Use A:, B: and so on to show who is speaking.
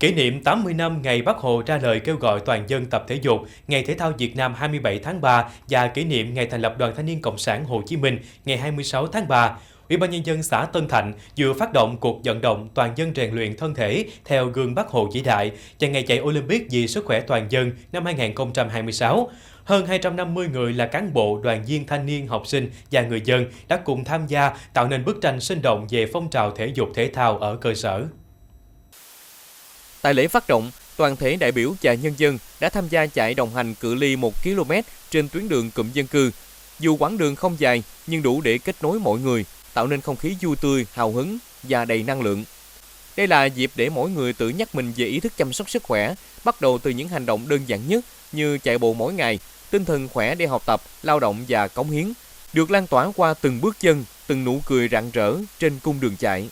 A: Kỷ niệm 80 năm ngày Bác Hồ ra lời kêu gọi toàn dân tập thể dục, Ngày Thể thao Việt Nam 27 tháng 3 và kỷ niệm ngày thành lập Đoàn Thanh niên Cộng sản Hồ Chí Minh ngày 26 tháng 3, Ủy ban Nhân dân xã Tân Thạnh vừa phát động cuộc vận động toàn dân rèn luyện thân thể theo gương Bác Hồ vĩ đại và ngày chạy Olympic vì sức khỏe toàn dân năm 2026. Hơn 250 người là cán bộ, đoàn viên thanh niên, học sinh và người dân đã cùng tham gia tạo nên bức tranh sinh động về phong trào thể dục thể thao ở cơ sở.
B: Tại lễ phát động, toàn thể đại biểu và nhân dân đã tham gia chạy đồng hành cự ly 1 km trên tuyến đường cụm dân cư. Dù quãng đường không dài nhưng đủ để kết nối mọi người, tạo nên không khí vui tươi, hào hứng và đầy năng lượng. Đây là dịp để mỗi người tự nhắc mình về ý thức chăm sóc sức khỏe, bắt đầu từ những hành động đơn giản nhất như chạy bộ mỗi ngày, tinh thần khỏe để học tập, lao động và cống hiến, được lan tỏa qua từng bước chân, từng nụ cười rạng rỡ trên cung đường chạy.